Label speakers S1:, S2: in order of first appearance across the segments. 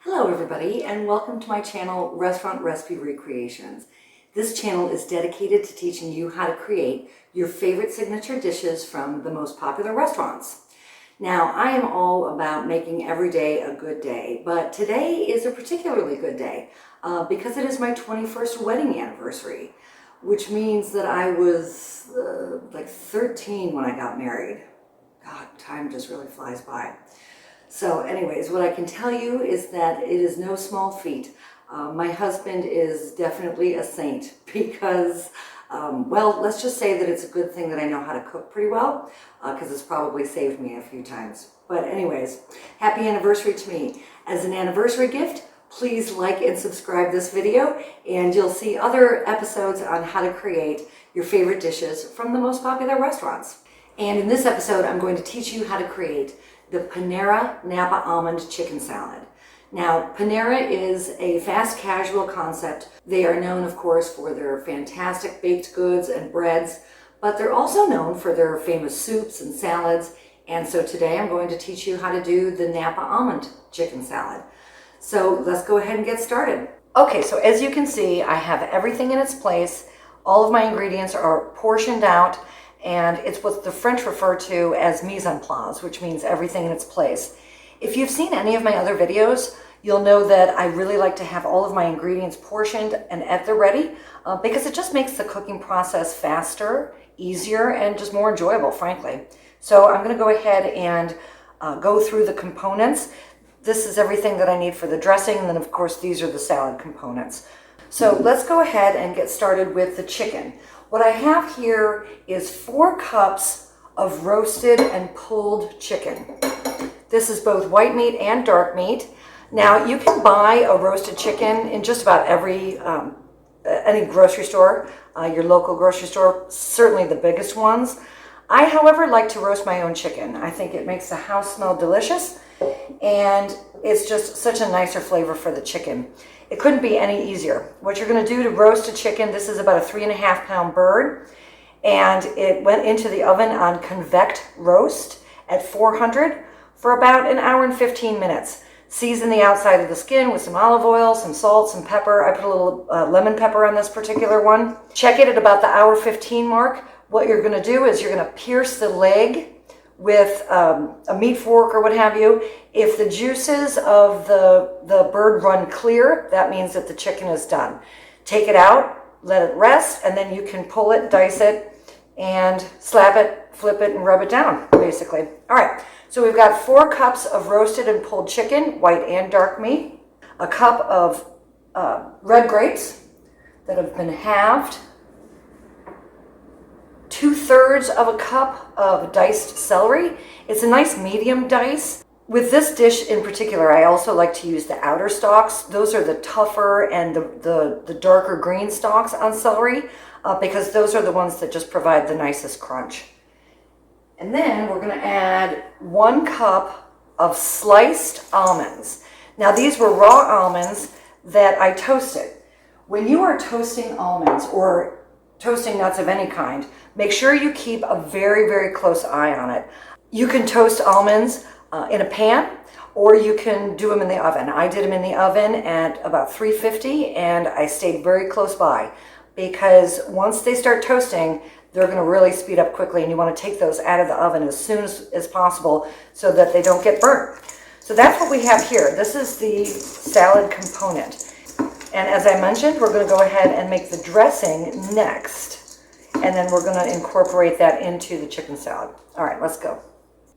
S1: Hello everybody and welcome to my channel, Restaurant Recipe Recreations. This channel is dedicated to teaching you how to create your favorite signature dishes from the most popular restaurants. Now, I am all about making every day a good day, but today is a particularly good day because it is my 21st wedding anniversary, which means that I was like 13 when I got married. God, time just really flies by. So anyways, what I can tell you is that it is no small feat. My husband is definitely a saint because, well, let's just say that it's a good thing that I know how to cook pretty well because it's probably saved me a few times. But anyways, happy anniversary to me. As an anniversary gift, please like and subscribe this video and you'll see other episodes on how to create your favorite dishes from the most popular restaurants. And in this episode, I'm going to teach you how to create the Panera Napa Almond Chicken Salad. Now, Panera is a fast casual concept. They are known, of course, for their fantastic baked goods and breads, but they're also known for their famous soups and salads. And so today I'm going to teach you how to do the Napa Almond Chicken Salad. So let's go ahead and get started. Okay, so as you can see, I have everything in its place. All of my ingredients are portioned out. And it's what the French refer to as mise en place, which means everything in its place. If you've seen any of my other videos, you'll know that I really like to have all of my ingredients portioned and at the ready because it just makes the cooking process faster, easier, and just more enjoyable, frankly. So I'm going to go ahead and go through the components. This is everything that I need for the dressing, and then of course these are the salad components. So let's go ahead and get started with the chicken. What I have here is 4 cups of roasted and pulled chicken. This is both white meat and dark meat. Now, you can buy a roasted chicken in just about any grocery store, your local grocery store, certainly the biggest ones. I, however, like to roast my own chicken. I think it makes the house smell delicious, and it's just such a nicer flavor for the chicken. It couldn't be any easier. What you're going to do to roast a chicken, this is about a 3.5 pound bird, and it went into the oven on convect roast at 400 for about an hour and 15 minutes. Season the outside of the skin with some olive oil, some salt, some pepper. I put a little lemon pepper on this particular one. Check it at about the hour 15 mark. What you're going to do is you're going to pierce the leg with a meat fork or what have you. If the juices of the bird run clear, that means that the chicken is done. Take it out, let it rest, and then you can pull it, dice it, and slap it, flip it, and rub it down, basically. All right, so we've got 4 cups of roasted and pulled chicken, white and dark meat, a cup of red grapes that have been halved, 2/3 of a cup of diced celery. It's a nice medium dice. With this dish in particular, I also like to use the outer stalks. Those are the tougher and the darker green stalks on celery because those are the ones that just provide the nicest crunch. And then we're going to add 1 cup of sliced almonds. Now, these were raw almonds that I toasted. When you are toasting almonds or toasting nuts of any kind, make sure you keep a very, very close eye on it. You can toast almonds in a pan, or you can do them in the oven. I did them in the oven at about 350, and I stayed very close by because once they start toasting, they're going to really speed up quickly, and you want to take those out of the oven as soon as possible so that they don't get burnt. So that's what we have here. This is the salad component. And as I mentioned, we're going to go ahead and make the dressing next. And then we're going to incorporate that into the chicken salad. All right, let's go.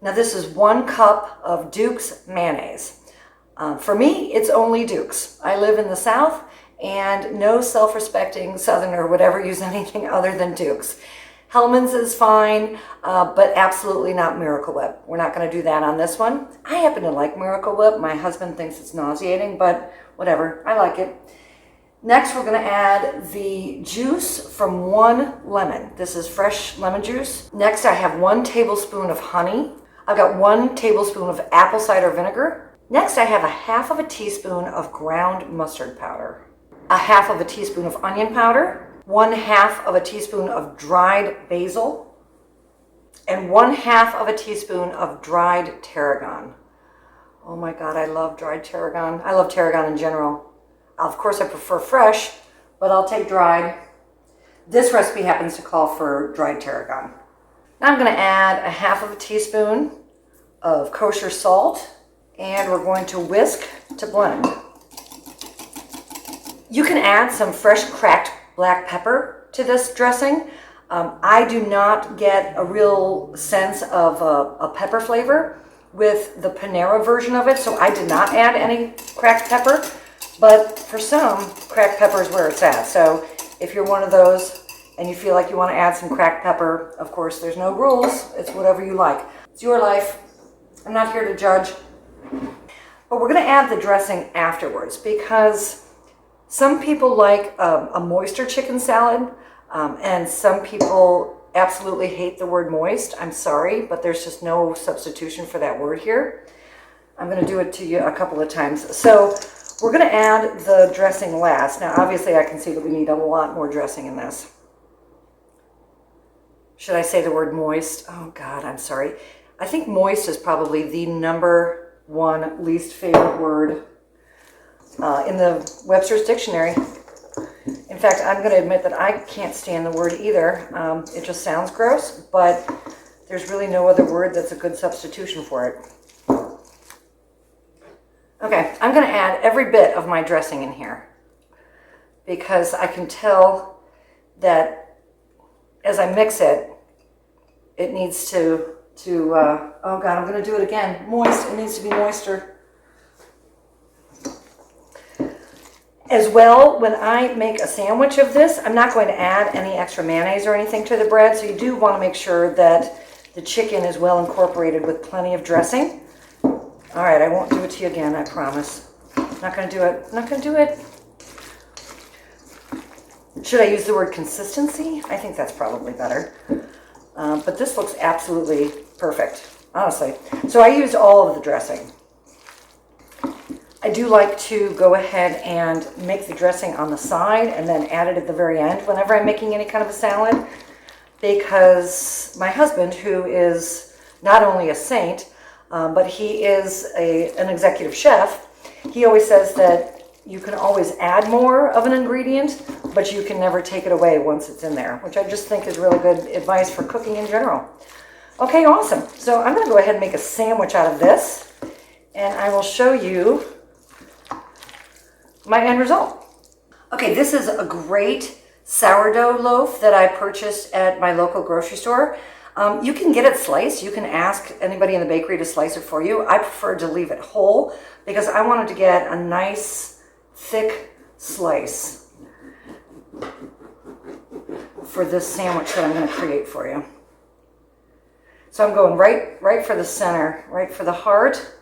S1: Now this is 1 cup of Duke's mayonnaise. For me, it's only Duke's. I live in the South, and no self-respecting Southerner would ever use anything other than Duke's. Hellmann's is fine, but absolutely not Miracle Whip. We're not going to do that on this one. I happen to like Miracle Whip. My husband thinks it's nauseating, but whatever. I like it. Next, we're going to add the juice from 1 lemon. This is fresh lemon juice. Next, I have 1 tablespoon of honey. I've got 1 tablespoon of apple cider vinegar. Next, I have a 1/2 teaspoon of ground mustard powder, a 1/2 teaspoon of onion powder, 1/2 teaspoon of dried basil, and 1/2 teaspoon of dried tarragon. Oh my God, I love dried tarragon. I love tarragon in general. Of course, I prefer fresh, but I'll take dried. This recipe happens to call for dried tarragon. Now I'm going to add a half of a teaspoon of kosher salt, and we're going to whisk to blend. You can add some fresh cracked black pepper to this dressing. I do not get a real sense of a pepper flavor with the Panera version of it, so I did not add any cracked pepper, but for some, cracked pepper is where it's at. So if you're one of those and you feel like you want to add some cracked pepper, of course, there's no rules. It's whatever you like. It's your life. I'm not here to judge. But we're going to add the dressing afterwards because some people like a moister chicken salad, and some people absolutely hate the word moist. I'm sorry, but there's just no substitution for that word here. I'm going to do it to you a couple of times. So we're going to add the dressing last. Now, obviously, I can see that we need a lot more dressing in this. Should I say the word moist? Oh, God, I'm sorry. I think moist is probably the #1 least favorite word in the Webster's Dictionary. In fact, I'm going to admit that I can't stand the word either. It just sounds gross, but there's really no other word that's a good substitution for it. Okay, I'm going to add every bit of my dressing in here because I can tell that as I mix it, it needs to oh God, I'm going to do it again. Moist, it needs to be moister. As well, when I make a sandwich of this, I'm not going to add any extra mayonnaise or anything to the bread, so you do want to make sure that the chicken is well incorporated with plenty of dressing. All right, I won't do it to you again, I promise. Not going to do it. Not going to do it. Should I use the word consistency? I think that's probably better. But this looks absolutely perfect, honestly. So I used all of the dressing. I do like to go ahead and make the dressing on the side and then add it at the very end whenever I'm making any kind of a salad, because my husband, who is not only a saint, but he is an executive chef, he always says that you can always add more of an ingredient, but you can never take it away once it's in there, which I just think is really good advice for cooking in general. Okay, awesome. So I'm going to go ahead and make a sandwich out of this, and I will show you my end result. Okay, this is a great sourdough loaf that I purchased at my local grocery store. You can get it sliced. You can ask anybody in the bakery to slice it for you. I prefer to leave it whole because I wanted to get a nice, thick slice for this sandwich that I'm going to create for you. So I'm going right for the center, right for the heart.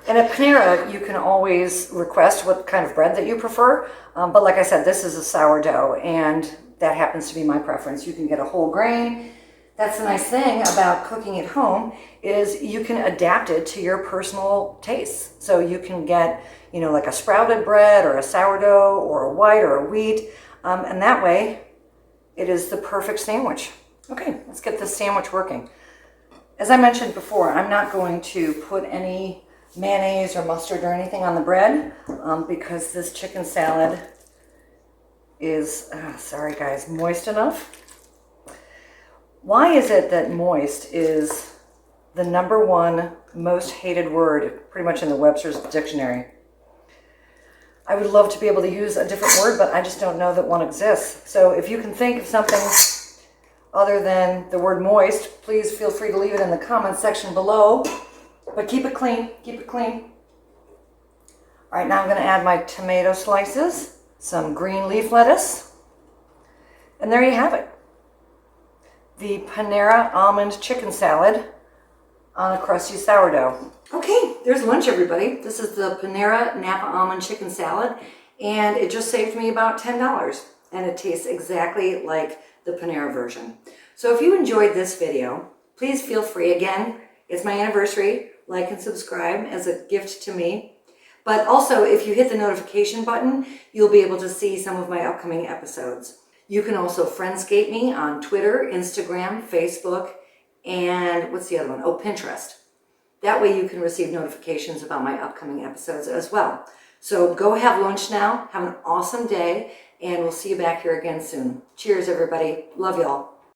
S1: And at Panera, you can always request what kind of bread that you prefer. But like I said, this is a sourdough, and that happens to be my preference. You can get a whole grain. That's the nice thing about cooking at home is you can adapt it to your personal tastes. So you can get, like a sprouted bread or a sourdough or a white or a wheat. And that way, it is the perfect sandwich. Okay, let's get this sandwich working. As I mentioned before, I'm not going to put any mayonnaise or mustard or anything on the bread because this chicken salad is, sorry guys, moist enough. Why is it that moist is the #1 most hated word pretty much in the Webster's Dictionary? I would love to be able to use a different word, but I just don't know that one exists. So if you can think of something other than the word moist, please feel free to leave it in the comments section below. But keep it clean, keep it clean. All right, now I'm going to add my tomato slices, some green leaf lettuce, and there you have it. The Panera almond chicken salad on a crusty sourdough. Okay, there's lunch, everybody. This is the Panera Napa almond chicken salad, and it just saved me about $10, and it tastes exactly like the Panera version. So if you enjoyed this video, please feel free. Again, it's my anniversary. Like and subscribe as a gift to me. But also, if you hit the notification button, you'll be able to see some of my upcoming episodes. You can also friendscape me on Twitter, Instagram, Facebook, and what's the other one? Oh, Pinterest. That way you can receive notifications about my upcoming episodes as well. So go have lunch now. Have an awesome day, and we'll see you back here again soon. Cheers, everybody. Love y'all.